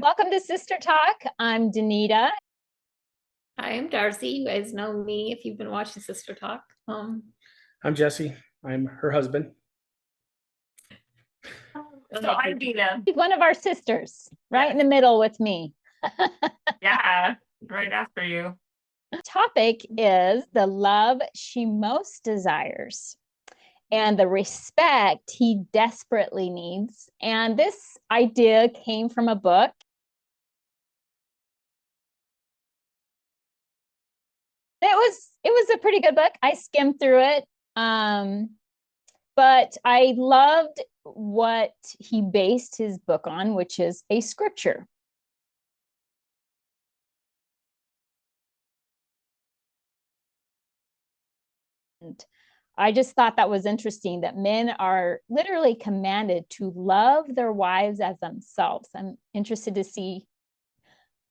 Welcome to Sister Talk. I'm Danita. Hi, I'm Darcy. You guys know me if you've been watching Sister Talk. I'm Jesse. I'm her husband. So I'm Dina. She's one of our sisters, right in Yes. the middle with me. Yeah, right after you. Topic is the love she most desires and the respect he desperately needs. And this idea came from a book. It was a pretty good book. I skimmed through it. But I loved what he based his book on, which is a scripture. And I just thought that was interesting that men are literally commanded to love their wives as themselves. I'm interested to see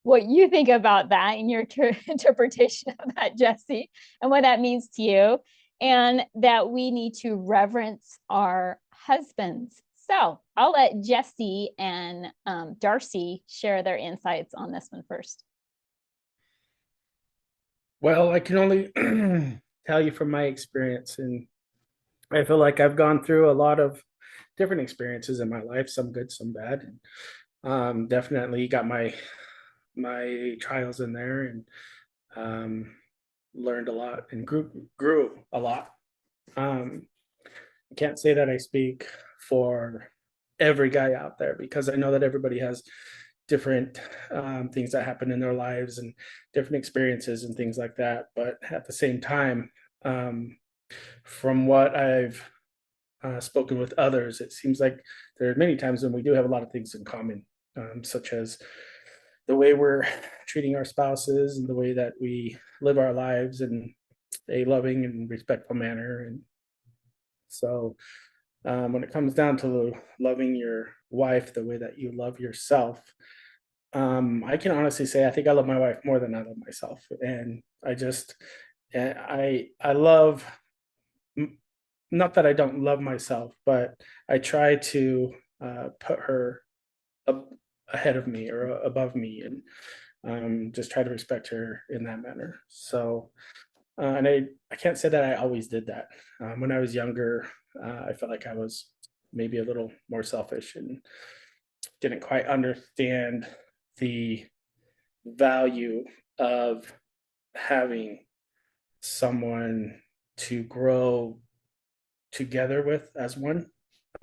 what you think about that in your interpretation of that, Jesse, and what that means to you, and that we need to reverence our husbands. So I'll let Jesse and Darcy share their insights on this one first. Well, I can only tell you from my experience, and I feel like I've gone through a lot of different experiences in my life, some good, some bad. Definitely got my trials in there, and learned a lot and grew a lot. I can't say that I speak for every guy out there because I know that everybody has different things that happen in their lives and different experiences and things like that. But at the same time, um, from what I've spoken with others, it seems like there are many times when we do have a lot of things in common, such as the way we're treating our spouses and the way that we live our lives in a loving and respectful manner. And so when it comes down to loving your wife the way that you love yourself, I can honestly say I think I love my wife more than I love myself, and I love, not that I don't love myself, but I try to put her up ahead of me or above me, and just try to respect her in that manner. So, and I can't say that I always did that. When I was younger, I felt like I was maybe a little more selfish and didn't quite understand the value of having someone to grow together with as one,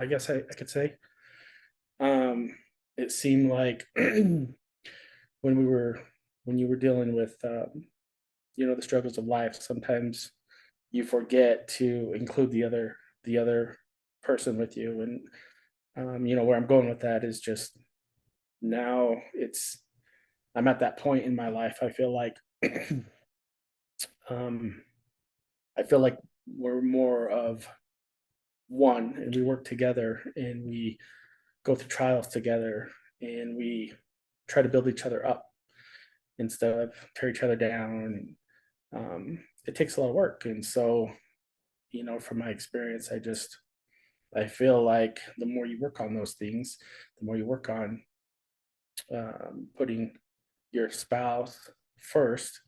I guess I could say. It seemed like when we were when you were dealing with the struggles of life, sometimes you forget to include the other person with you. And where I'm going with that is just now I'm at that point in my life. Um I feel like we're more of one, and we work together, and we go through trials together, and we try to build each other up instead of tear each other down. It takes a lot of work. And so, from my experience, I feel like the more you work on those things, the more you work on putting your spouse first,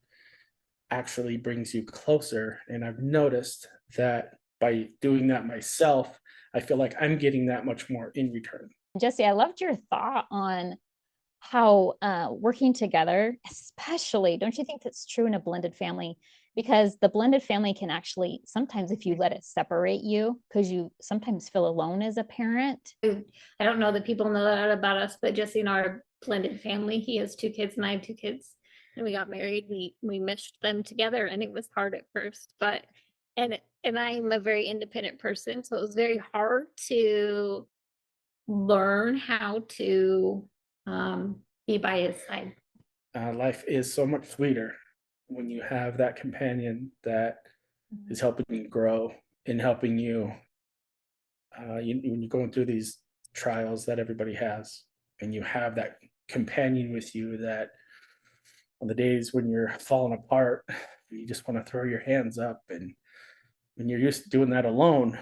actually brings you closer. And I've noticed that by doing that myself, I feel like I'm getting that much more in return. Jesse, I loved your thought on how working together, especially, don't you think that's true in a blended family? Because the blended family can actually sometimes, if you let it separate you, because you sometimes feel alone as a parent. I don't know that people know that about us, but Jesse and our blended family, he has two kids and I have two kids. And we got married, we meshed them together, and it was hard at first, but and I'm a very independent person, so it was very hard to learn how to be by his side. Life is so much sweeter when you have that companion that is helping you grow and helping you, when you're going through these trials that everybody has, and you have that companion with you, that on the days when you're falling apart, you just want to throw your hands up. And when you're used to doing that alone,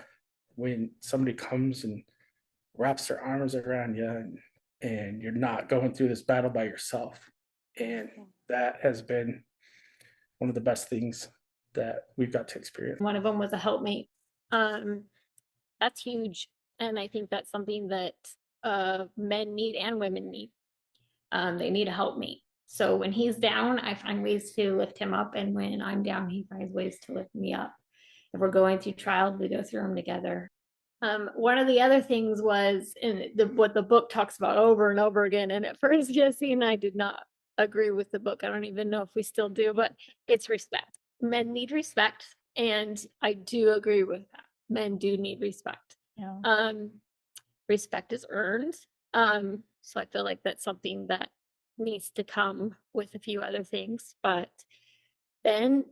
when somebody comes and wraps their arms around you, and you're not going through this battle by yourself. And that has been one of the best things that we've got to experience. One of them was a helpmate. That's huge. And I think that's something that men need and women need. They need a helpmate. So when he's down, I find ways to lift him up. And when I'm down, he finds ways to lift me up. If we're going through trials, we go through them together. One of the other things was what the book talks about over and over again. And at first, Jesse and I did not agree with the book. I don't even know if we still do, but it's respect. Men need respect. And I do agree with that. Men do need respect. Yeah. Respect is earned. So I feel like that's something that needs to come with a few other things. But then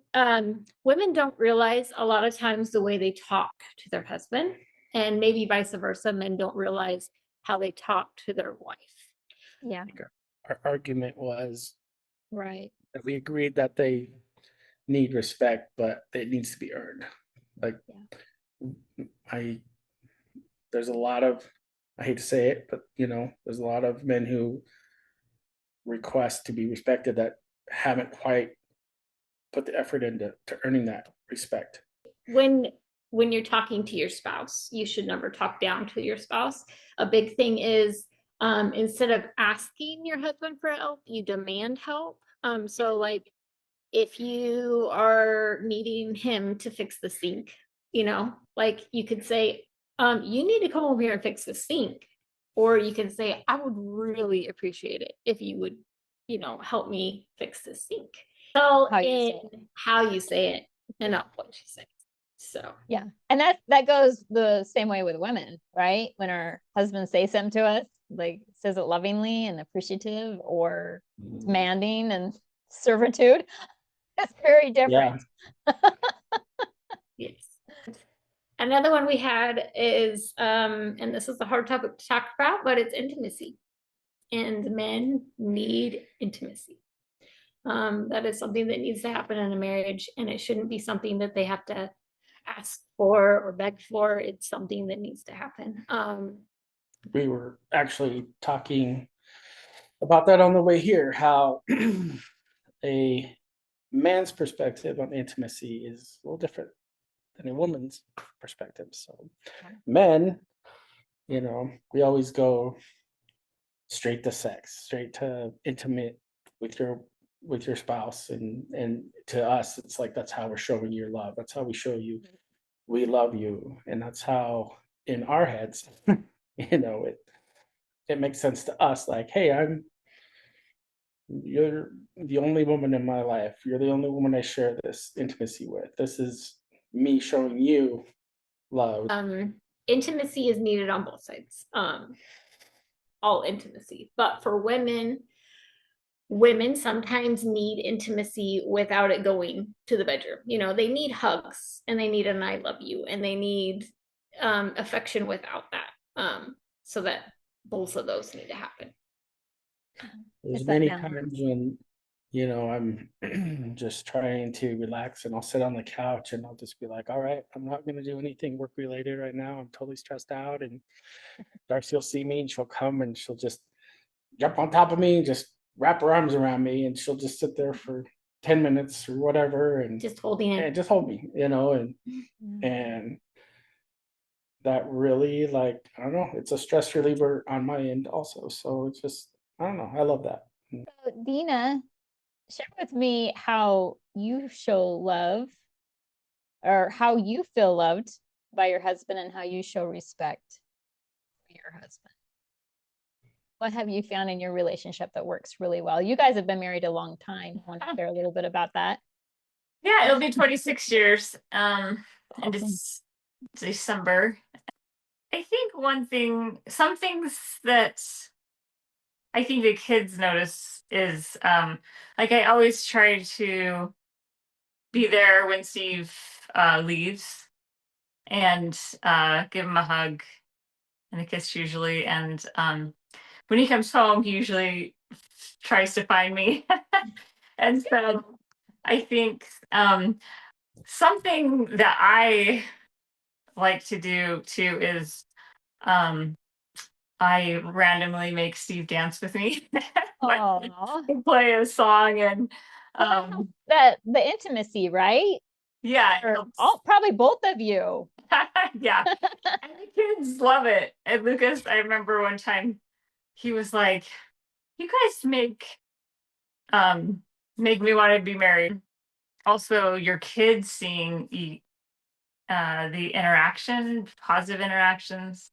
women don't realize a lot of times the way they talk to their husband, and maybe vice versa, men don't realize how they talk to their wife. Yeah. Our argument was Right. that we agreed that they need respect, but it needs to be earned. Like, there's a lot of, I hate to say it, but there's a lot of men who request to be respected that haven't quite put the effort into earning that respect. When you're talking to your spouse, you should never talk down to your spouse. A big thing is instead of asking your husband for help, you demand help. So like if you are needing him to fix the sink, like you could say, you need to come over here and fix the sink. Or you can say, I would really appreciate it if you would, help me fix the sink. So how you say it and not what you say. So yeah. And that goes the same way with women, right? When our husbands say something to us, like says it lovingly and appreciative or demanding and servitude, it's very different. Yeah. yes. Another one we had is and this is a hard topic to talk about, but it's intimacy. And men need intimacy. That is something that needs to happen in a marriage, and it shouldn't be something that they have to ask for or beg for. It's something that needs to happen. We were actually talking about that on the way here, how a man's perspective on intimacy is a little different than a woman's perspective. So men, we always go straight to sex, straight to intimate with your spouse, and to us it's like that's how we're showing your love. That's how we show you we love you, and that's how in our heads it makes sense to us, like, hey, you're the only woman in my life, you're the only woman I share this intimacy with, this is me showing you love. Intimacy is needed on both sides, all intimacy, but for women sometimes need intimacy without it going to the bedroom. They need hugs and they need an I love you, and they need affection without that. So that both of those need to happen. There's many times when I'm just trying to relax, and I'll sit on the couch and I'll just be like, all right, I'm not going to do anything work related right now, I'm totally stressed out. And Darcy will see me and she'll come and she'll just jump on top of me and just wrap her arms around me, and she'll just sit there for 10 minutes or whatever and just holding it, and just hold me, and that really, like, I don't know, it's a stress reliever on my end also. So it's just, I don't know, I love that. So Dina, share with me how you show love, or how you feel loved by your husband, and how you show respect for your husband. What have you found in your relationship that works really well? You guys have been married a long time. I want to share a little bit about that. Yeah, it'll be 26 years in December. I think some things that I think the kids notice is like I always try to be there when Steve leaves and give him a hug and a kiss usually. And when he comes home, he usually tries to find me. And so I think something that I like to do too is I randomly make Steve dance with me. Like, Oh, play a song and the intimacy, right? yeah, it Or helps. probably both of you. Yeah. And the kids love it. And Lucas, I remember one time he was like, "You guys make me want to be married." Also, your kids seeing the interaction, positive interactions.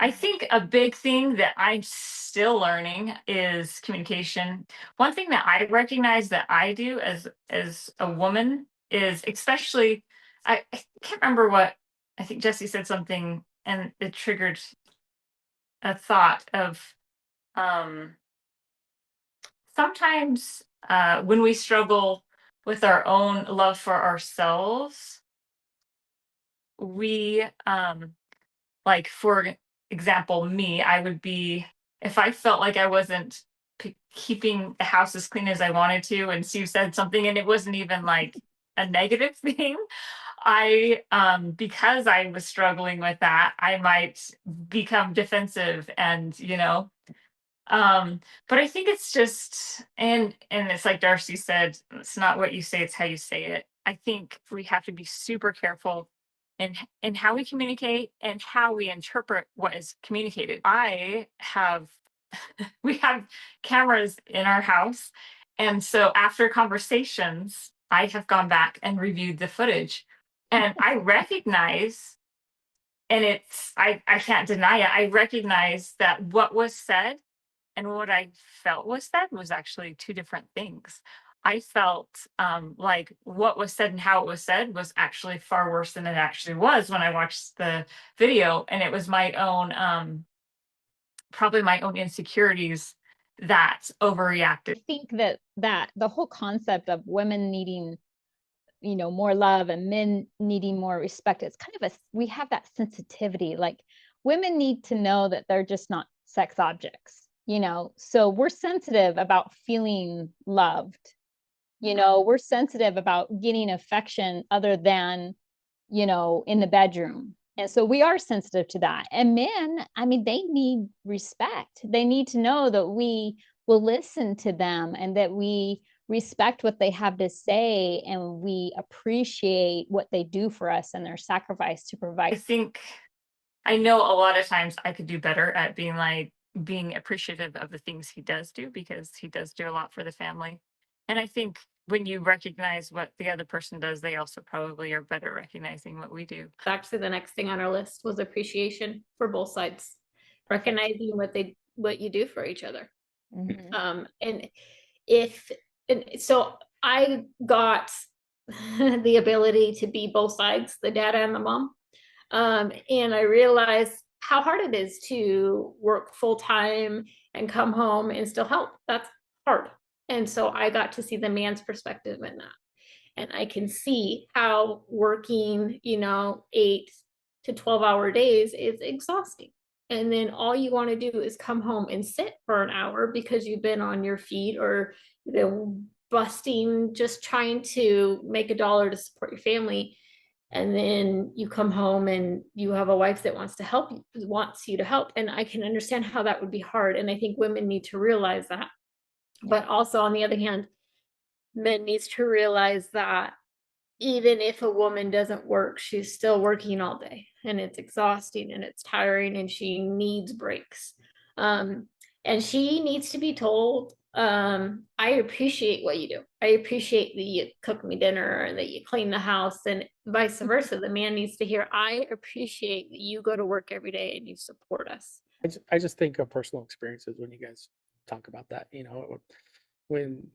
I think a big thing that I'm still learning is communication. One thing that I recognize that I do as a woman is, especially, I can't remember what, I think Jesse said something and it triggered a thought of, um sometimes when we struggle with our own love for ourselves, we like, for example, me, I would be, if I felt like I wasn't keeping the house as clean as I wanted to, and Sue said something and it wasn't even like a negative thing, I because I was struggling with that, I might become defensive and, but I think it's just, and it's like Darcy said, it's not what you say, it's how you say it. I think we have to be super careful in how we communicate and how we interpret what is communicated. We have cameras in our house, and so after conversations, I have gone back and reviewed the footage, and I recognize, and I can't deny it, I recognize that what was said and what I felt was said was actually two different things. I felt like what was said and how it was said was actually far worse than it actually was when I watched the video. And it was my own, probably my own insecurities that overreacted. I think that the whole concept of women needing, more love and men needing more respect, it's kind of we have that sensitivity. Like, women need to know that they're just not sex objects, so we're sensitive about feeling loved. We're sensitive about getting affection other than, in the bedroom. And so we are sensitive to that. And men, I mean, they need respect. They need to know that we will listen to them and that we respect what they have to say and we appreciate what they do for us and their sacrifice to I provide. think I know a lot of times I could do better at being appreciative of the things he does do, because he does do a lot for the family. And I think when you recognize what the other person does, they also probably are better recognizing what we do. Actually, the next thing on our list was appreciation for both sides, recognizing what you do for each other. Mhm. And so I got the ability to be both sides, the dad and the mom. And I realized how hard it is to work full time and come home and still help. That's hard. And so I got to see the man's perspective in that. And I can see how working, 8 to 12 hour days is exhausting. And then all you want to do is come home and sit for an hour because you've been on your feet or, busting, just trying to make $1 to support your family. And then you come home and you have a wife that wants you to help. And I can understand how that would be hard. And I think women need to realize that. But also, on the other hand, men needs to realize that even if a woman doesn't work, she's still working all day and it's exhausting and it's tiring and she needs breaks. And she needs to be told, I appreciate what you do. I appreciate that you cook me dinner and that you clean the house, and vice versa. The man needs to hear, I appreciate that you go to work every day and you support us. I just think of personal experiences when you guys talk about that. When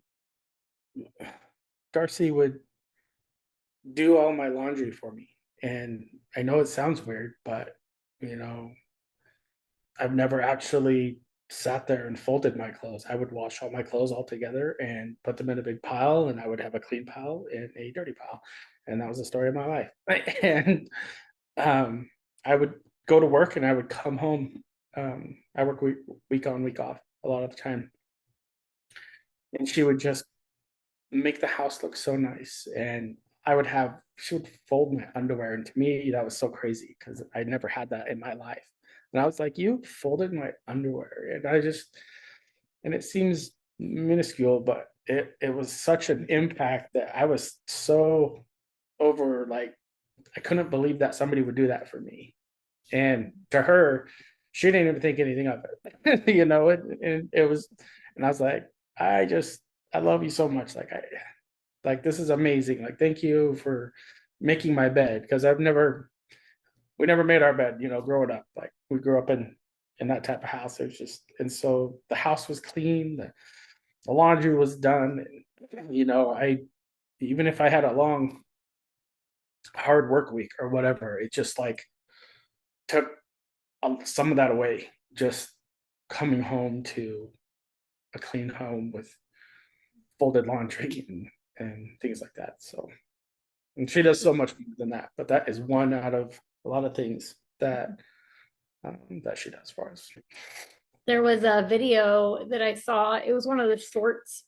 Darcy would do all my laundry for me, and I know it sounds weird, but you know, I've never actually sat there and folded my clothes. I would wash all my clothes all together and put them in a big pile, and I would have a clean pile and a dirty pile, and that was the story of my life. And um, I would go to work, and I would come home. I work week on, week off a lot of the time, and she would just make the house look so nice. And she would fold my underwear, and to me that was so crazy because I never had that in my life. And I was like, you folded my underwear. And it seems minuscule, but it was such an impact that I was so over, like, I couldn't believe that somebody would do that for me. And to her, she didn't even think anything of it. It was, and I was like, I love you so much. Like, this is amazing. Like, thank you for making my bed, because we never made our bed, growing up. Like, we grew up in that type of house. It was just, and so the house was clean, the laundry was done. And, even if I had a long, hard work week or whatever, it just like took some of that away. Just coming home to a clean home with folded laundry and things like that. So, and she does so much more than that, but that is one out of a lot of things that she does for us. There was a video that I saw. It was one of the shorts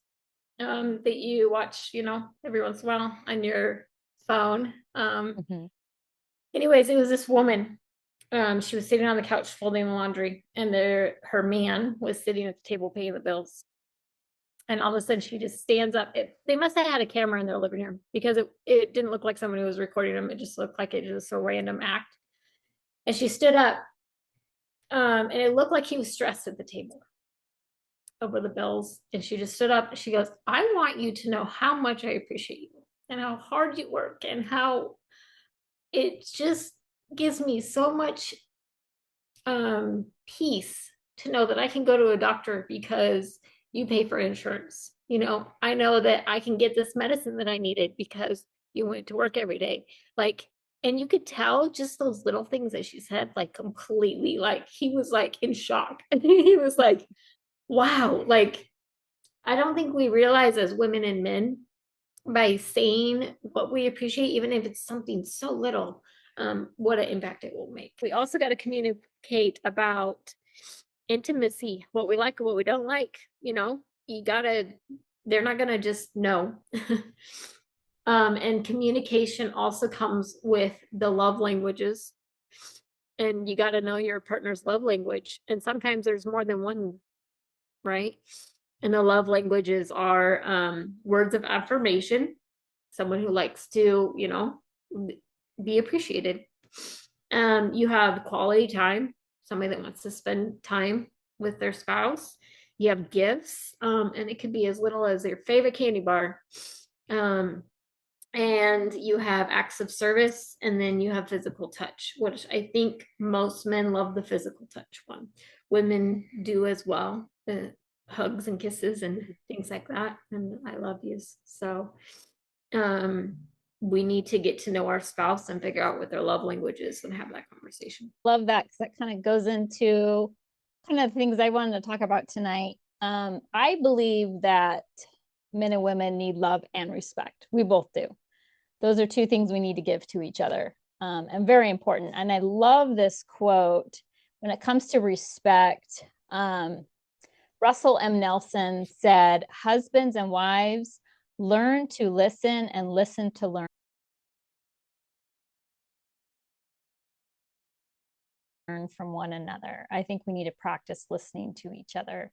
that you watch, every once in a while on your phone. Anyways, it was this woman. She was sitting on the couch folding the laundry, and her man was sitting at the table paying the bills. And all of a sudden, she just stands up. They must have had a camera in their living room, because it didn't look like somebody was recording them. It just looked like it was a random act. And she stood up, and it looked like he was stressed at the table over the bills. And she just stood up and she goes, I want you to know how much I appreciate you and how hard you work, and how it just gives me so much peace to know that I can go to a doctor because you pay for insurance. I know that I can get this medicine that I needed because you went to work every day. Like, and you could tell just those little things that she said, like, completely, like, he was like in shock. And he was like, wow. Like, I don't think we realize as women and men, by saying what we appreciate, even if it's something so little, what an impact it will make. We also got to communicate about intimacy, what we like and what we don't like. They're not gonna just know. And communication also comes with the love languages, and you got to know your partner's love language. And sometimes there's more than one, right? And the love languages are words of affirmation, someone who likes to, be appreciated. You have quality time, somebody that wants to spend time with their spouse. You have gifts, and it could be as little as your favorite candy bar. And you have acts of service, and then you have physical touch, which I think most men love the physical touch one. Women do as well, hugs and kisses and things like that, and I love yous. So we need to get to know our spouse and figure out what their love language is and have that conversation. Love that, because that kind of goes into kind of things I wanted to talk about tonight. I believe that men and women need love and respect. We both do. Those are two things we need to give to each other, and very important. And I love this quote when it comes to respect. Russell M. Nelson said, husbands and wives, learn to listen and listen to learn from one another. I think we need to practice listening to each other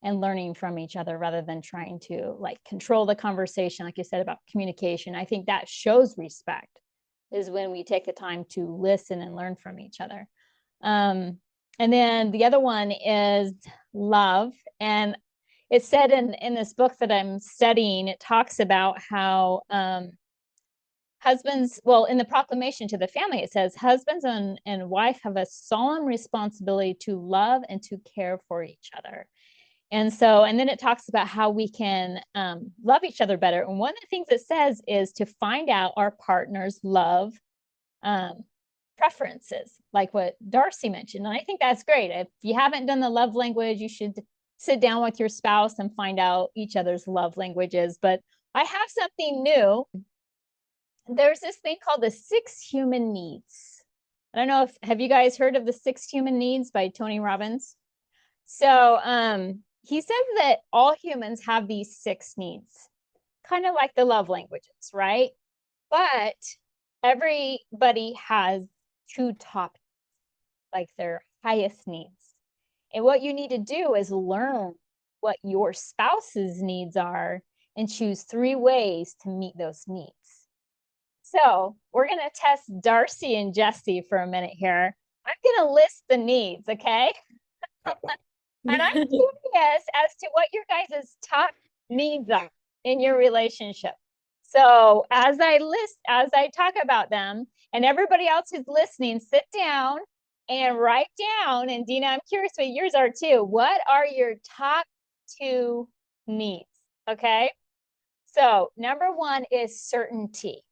and learning from each other rather than trying to like control the conversation, like you said about communication. I think that shows respect, is when we take the time to listen and learn from each other. And then the other one is love. And it's said in this book that I'm studying, it talks about how husbands, well, in the proclamation to the family, it says husbands and wife have a solemn responsibility to love and to care for each other. And then it talks about how we can love each other better. And one of the things it says is to find out our partner's love preferences, like what Darcy mentioned. And I think that's great. If you haven't done the love language, you should sit down with your spouse and find out each other's love languages. But I have something new. There's this thing called the 6 human needs. I don't know have you guys heard of the 6 human needs by Tony Robbins? So he says that all humans have these 6 needs, kind of like the love languages, right? But everybody has 2 top, like their highest needs. And what you need to do is learn what your spouse's needs are and choose 3 ways to meet those needs. So we're going to test Darcy and Jesse for a minute here. I'm going to list the needs, okay? And I'm curious as to what your guys' top needs are in your relationship. So as I talk about them, and everybody else who's listening, sit down and write down. And Dina, I'm curious what yours are too. What are your top 2 needs? Okay. So number 1 is certainty.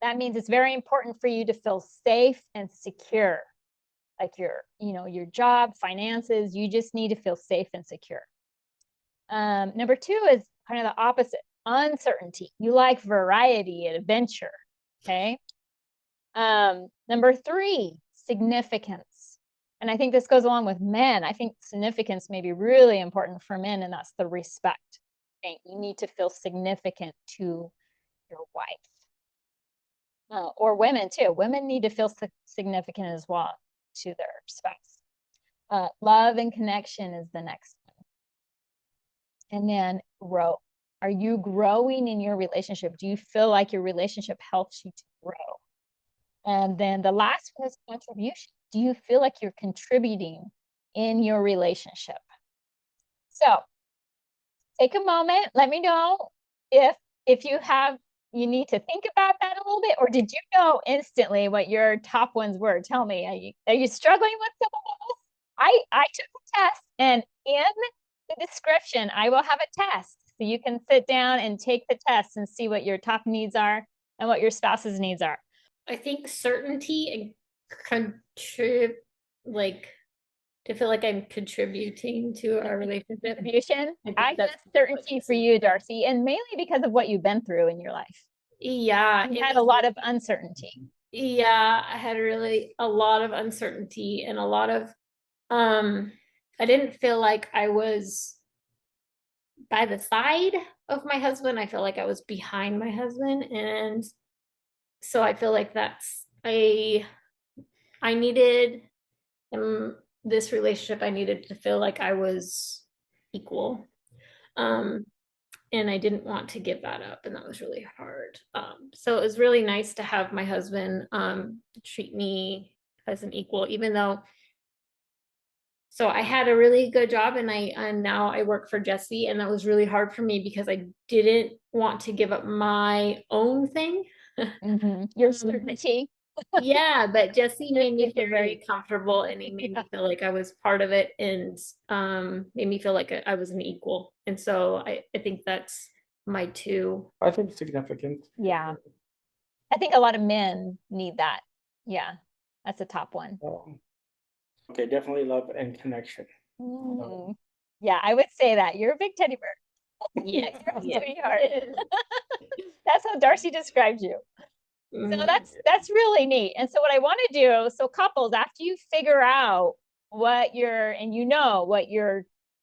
That means it's very important for you to feel safe and secure. Like your job, finances, you just need to feel safe and secure. Number 2 is kind of the opposite, uncertainty. You like variety and adventure. Okay. Number 3, significance. And I think this goes along with men. I think significance may be really important for men, and that's the respect. Okay? You need to feel significant to your wife. Or women too. Women need to feel significant as well to their spouse. Love and connection is the next one. And then grow. Are you growing in your relationship? Do you feel like your relationship helps you to grow? And then the last one is contribution. Do you feel like you're contributing in your relationship? So take a moment. Let me know if you need to think about that a little bit, or did you know instantly what your top ones were? Tell me, are you struggling with some of those? I took a test, and in the description, I will have a test. So you can sit down and take the test and see what your top needs are and what your spouse's needs are. I think certainty and like to feel like I'm contributing to our relationship. Contribution. I guess certainty for you, Darcy, and mainly because of what you've been through in your life. Yeah. You had a lot of uncertainty. Yeah, I had really a lot of uncertainty and a lot of I didn't feel like I was by the side of my husband. I felt like I was behind my husband, and so I feel like I needed in this relationship, I needed to feel like I was equal. And I didn't want to give that up, and that was really hard. So it was really nice to have my husband treat me as an equal, even though. So I had a really good job, and now I work for Jesse, and that was really hard for me because I didn't want to give up my own thing. Your certainty. Yeah, but Jesse made me feel very comfortable, and he made me feel like I was part of it, and made me feel like I was an equal. And so I think that's my 2. I think significant. Yeah. I think a lot of men need that. Yeah. That's a top one. Okay, definitely love and connection. Yeah, I would say that. You're a big teddy bear. Yeah. You're a sweetheart. That's how Darcy described you. So that's really neat. And so what I want to do, so couples, after you figure out what your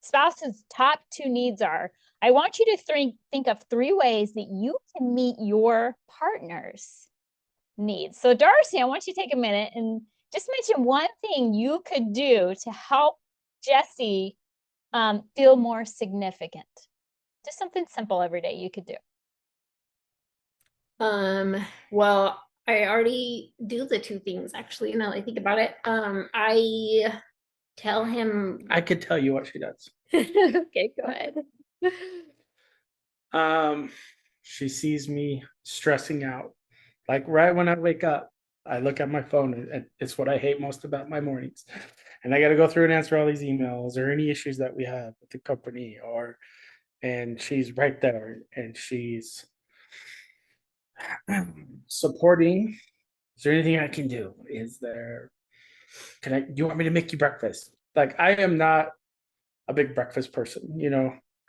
spouse's top 2 needs are, I want you to think of 3 ways that you can meet your partner's needs. So Darcy, I want you to take a minute and just mention one thing you could do to help Jesse feel more significant. Just something simple every day you could do. Well, I already do the 2 things actually. Now that I think about it, I tell him. I could tell you what she does. Okay, go ahead. She sees me stressing out. Like right when I wake up, I look at my phone, and it's what I hate most about my mornings. And I got to go through and answer all these emails or any issues that we have with the company, and she's right there, and she's supporting. Is there anything I can do? Do you want me to make you breakfast? Like, I am not a big breakfast person,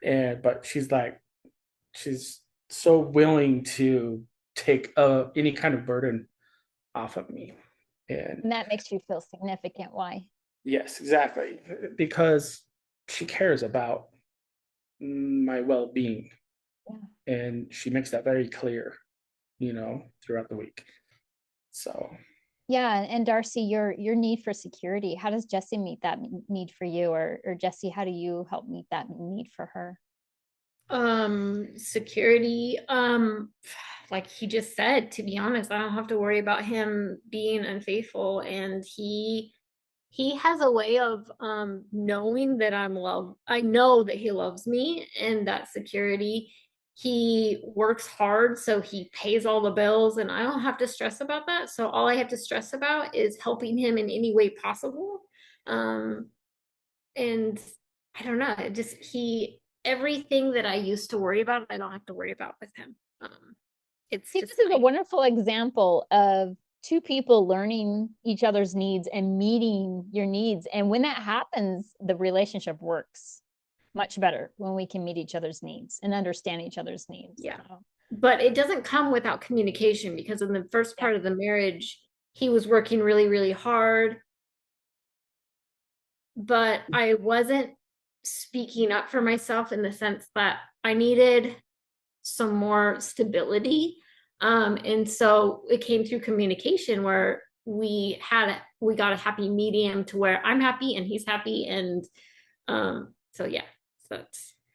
but she's so willing to take any kind of burden off of me. And that makes you feel significant. Why? Yes, exactly. Because she cares about my well-being. Yeah. And she makes that very clear, throughout the week. So Yeah, and Darcy, your need for security, how does Jesse meet that need for you, or Jesse, how do you help meet that need for her? Security, like he just said, to be honest, I don't have to worry about him being unfaithful, and he has a way of knowing that I'm loved. I know that he loves me, and that security. He works hard, so he pays all the bills, and I don't have to stress about that. So all I have to stress about is helping him in any way possible. Um, and I don't know, it just he everything that I used to worry about, I don't have to worry about with him. It's See, just this is a nice. wonderful example of two people learning each other's needs and meeting your needs. And when that happens, the relationship works much better when we can meet each other's needs and understand each other's needs. Yeah. So, But it doesn't come without communication, because in the first yeah. part of the marriage, he was working really, really hard, but I wasn't speaking up for myself in the sense that I needed some more stability. And so it came through communication where we got a happy medium to where I'm happy and he's happy. And so yeah, so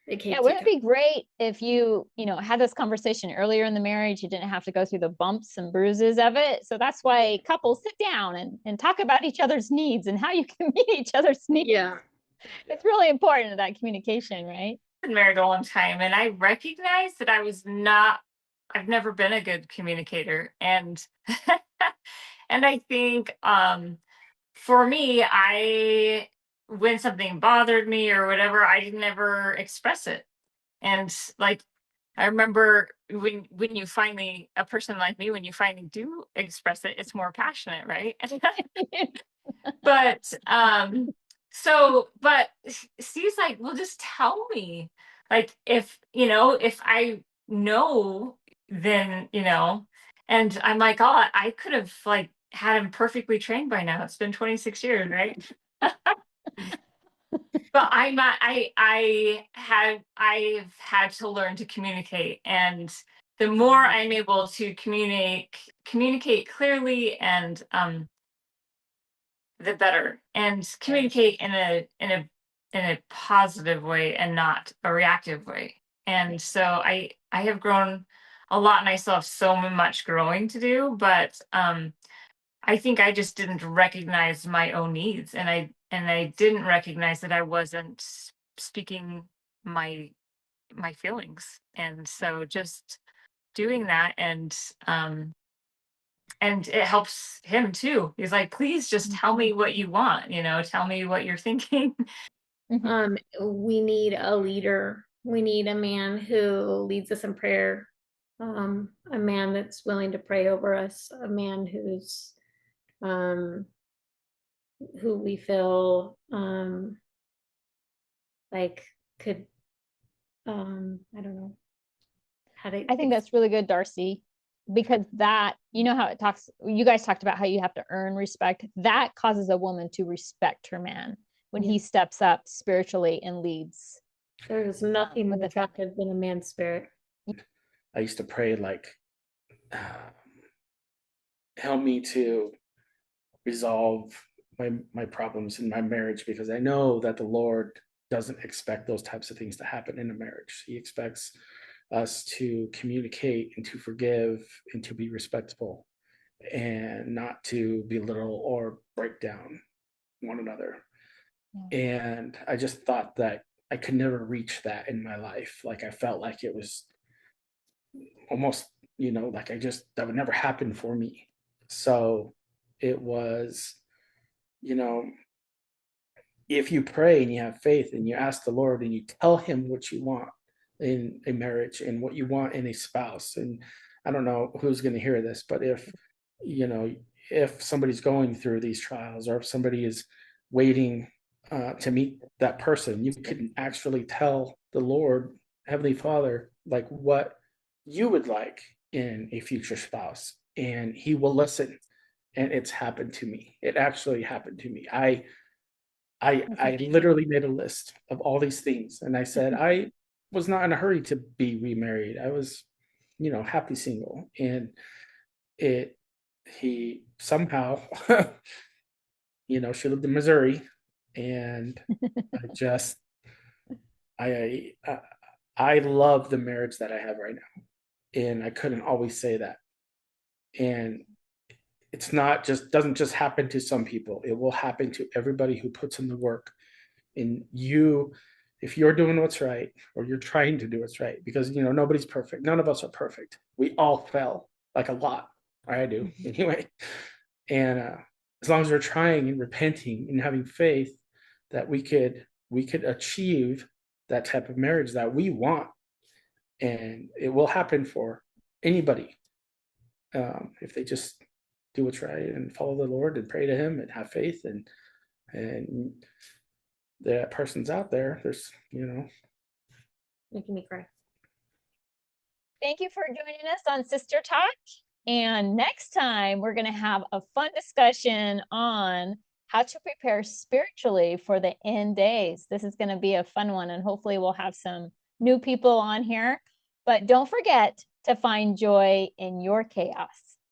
it came Yeah, through. wouldn't it be great if you had this conversation earlier in the marriage? You didn't have to go through the bumps and bruises of it. So that's why couples sit down and talk about each other's needs and how you can meet each other's needs. Yeah. It's really important, that communication, right? Been married a long time, and I recognized that I've never been a good communicator. And and I think for me, when something bothered me or whatever, I didn't ever express it. And like I remember when you finally, a person like me, when you finally do express it, it's more passionate, right? But but Steve's like, well, just tell me. Like if I know, then and I'm like, oh, I could have like had him perfectly trained by now. It's been 26 years, right? But I've had to learn to communicate, and the more I'm able to communicate clearly, and the better, and communicate in a positive way and not a reactive way. And so I have grown a lot, and I still have so much growing to do, but I think I just didn't recognize my own needs, and I didn't recognize that I wasn't speaking my my feelings. And so just doing that, and it helps him too. He's like, please just tell me what you want, tell me what you're thinking. We need a leader. We need a man who leads us in prayer. A man that's willing to pray over us, a man um who we feel like could I don't know how to I think that's really good, Darcy, because that, how you guys talked about how you have to earn respect. That causes a woman to respect her man when he steps up spiritually and leads. There's nothing more with the attractive than a man's spirit. I used to pray like, help me to resolve my problems in my marriage, because I know that the Lord doesn't expect those types of things to happen in a marriage. He expects us to communicate and to forgive and to be respectful and not to belittle or break down one another. And I just thought that I could never reach that in my life. Like I felt like it was almost, like that would never happen for me. So it was, you know, if you pray and you have faith and you ask the Lord and you tell him what you want in a marriage and what you want in a spouse. And I don't know who's going to hear this, but you know, if somebody's going through these trials, or if somebody is waiting to meet that person, you can actually tell the Lord, Heavenly Father, like what you would like in a future spouse, and he will listen. And it's happened to me. It actually happened to me. I literally made a list of all these things, and I said I was not in a hurry to be remarried. I was, happy single, and it he somehow, she lived in Missouri, and I just, I, I love the marriage that I have right now, and I couldn't always say that. And it's not just doesn't just happen to some people. It will happen to everybody who puts in the work. And if you're doing what's right, or you're trying to do what's right, because nobody's perfect. None of us are perfect. We all fell, like a lot. I do anyway. And as long as we're trying and repenting and having faith that we could achieve that type of marriage that we want, and it will happen for anybody, if they just do what's right and follow the Lord and pray to Him and have faith, and that person's out there. Making me cry. Thank you for joining us on Sister Talk. And next time, we're going to have a fun discussion on how to prepare spiritually for the end days. This is going to be a fun one, and hopefully we'll have some new people on here. But don't forget to find joy in your chaos.